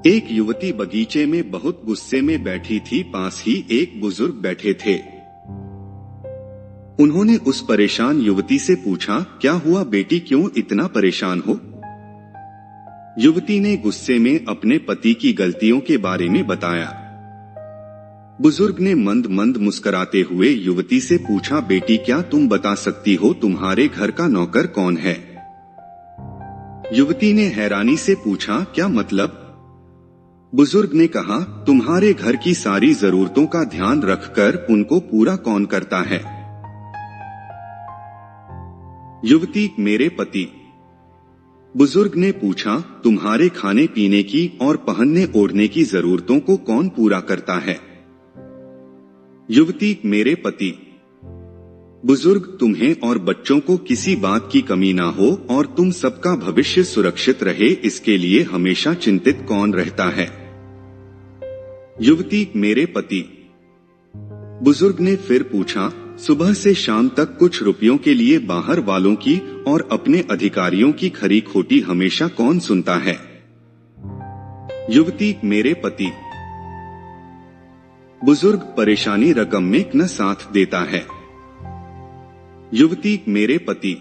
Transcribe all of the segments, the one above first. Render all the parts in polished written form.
एक युवती बगीचे में बहुत गुस्से में बैठी थी। पास ही एक बुजुर्ग बैठे थे। उन्होंने उस परेशान युवती से पूछा, क्या हुआ बेटी, क्यों इतना परेशान हो? युवती ने गुस्से में अपने पति की गलतियों के बारे में बताया। बुजुर्ग ने मंद मंद मुस्कुराते हुए युवती से पूछा, बेटी क्या तुम बता सकती हो तुम्हारे घर का नौकर कौन है? युवती ने हैरानी से पूछा, क्या मतलब? बुजुर्ग ने कहा, तुम्हारे घर की सारी जरूरतों का ध्यान रखकर उनको पूरा कौन करता है? युवती, मेरे पति। बुजुर्ग ने पूछा, तुम्हारे खाने पीने की और पहनने ओढ़ने की जरूरतों को कौन पूरा करता है? युवती, मेरे पति। बुजुर्ग, तुम्हें और बच्चों को किसी बात की कमी ना हो और तुम सबका भविष्य सुरक्षित रहे, इसके लिए हमेशा चिंतित कौन रहता है? युवती, मेरे पति। बुजुर्ग ने फिर पूछा, सुबह से शाम तक कुछ रुपयों के लिए बाहर वालों की और अपने अधिकारियों की खरी खोटी हमेशा कौन सुनता है? युवती, मेरे पति। बुजुर्ग, परेशानी रकम में न साथ देता है। युवती, मेरे पति।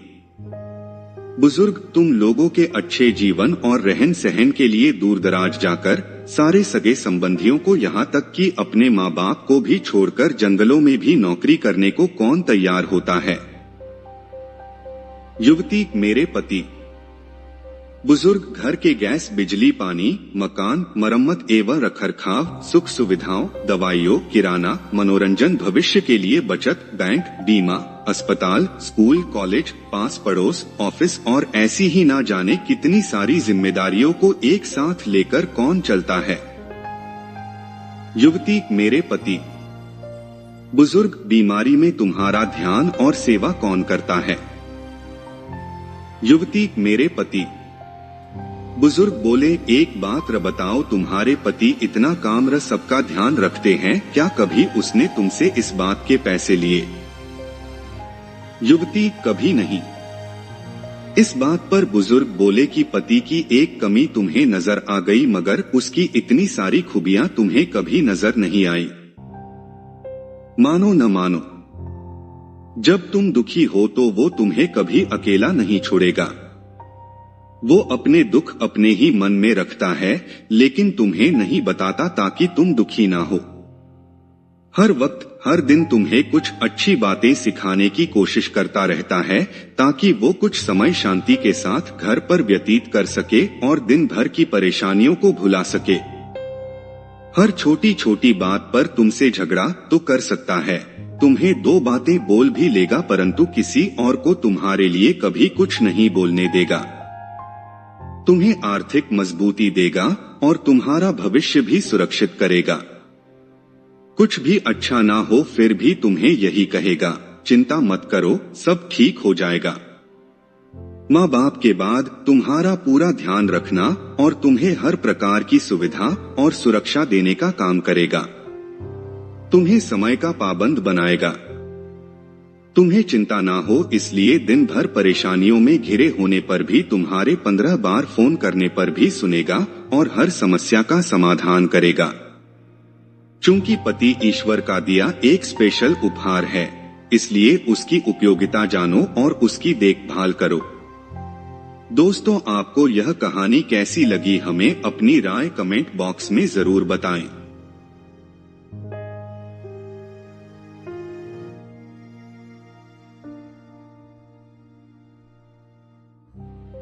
बुजुर्ग, तुम लोगों के अच्छे जीवन और रहन सहन के लिए दूर दराज जाकर सारे सगे संबंधियों को यहाँ तक कि अपने माँ बाप को भी छोड़कर जंगलों में भी नौकरी करने को कौन तैयार होता है? युवती, मेरे पति। बुजुर्ग, घर के गैस, बिजली, पानी, मकान, मरम्मत एवं रखरखाव, सुख सुविधाओं, दवाइयों, किराना, मनोरंजन, भविष्य के लिए बचत, बैंक, बीमा, अस्पताल, स्कूल, कॉलेज, पास पड़ोस, ऑफिस और ऐसी ही ना जाने कितनी सारी जिम्मेदारियों को एक साथ लेकर कौन चलता है? युवती, मेरे पति। बुजुर्ग, बीमारी में तुम्हारा ध्यान और सेवा कौन करता है? युवती, मेरे पति। बुजुर्ग बोले, एक बात बताओ, तुम्हारे पति इतना काम र सबका ध्यान रखते हैं, क्या कभी उसने तुमसे इस बात के पैसे लिए? युवती, कभी नहीं। इस बात पर बुजुर्ग बोले कि पति की एक कमी तुम्हें नजर आ गई, मगर उसकी इतनी सारी खूबियां तुम्हें कभी नजर नहीं आई। मानो न मानो, जब तुम दुखी हो तो वो तुम्हें कभी अकेला नहीं छोड़ेगा। वो अपने दुख अपने ही मन में रखता है, लेकिन तुम्हें नहीं बताता ताकि तुम दुखी ना हो। हर वक्त हर दिन तुम्हें कुछ अच्छी बातें सिखाने की कोशिश करता रहता है ताकि वो कुछ समय शांति के साथ घर पर व्यतीत कर सके और दिन भर की परेशानियों को भुला सके। हर छोटी छोटी बात पर तुमसे झगड़ा तो कर सकता है, तुम्हें दो बातें बोल भी लेगा, परंतु किसी और को तुम्हारे लिए कभी कुछ नहीं बोलने देगा। तुम्हें आर्थिक मजबूती देगा और तुम्हारा भविष्य भी सुरक्षित करेगा। कुछ भी अच्छा ना हो फिर भी तुम्हें यही कहेगा, चिंता मत करो, सब ठीक हो जाएगा। माँ बाप के बाद तुम्हारा पूरा ध्यान रखना और तुम्हें हर प्रकार की सुविधा और सुरक्षा देने का काम करेगा। तुम्हें समय का पाबंद बनाएगा। तुम्हें चिंता ना हो, इसलिए दिन भर परेशानियों में घिरे होने पर भी तुम्हारे 15 बार फोन करने पर भी सुनेगा और हर समस्या का समाधान करेगा। चूंकि पति ईश्वर का दिया एक स्पेशल उपहार है, इसलिए उसकी उपयोगिता जानो और उसकी देखभाल करो। दोस्तों, आपको यह कहानी कैसी लगी हमें अपनी राय कमेंट बॉक्स में जरूर बताएं।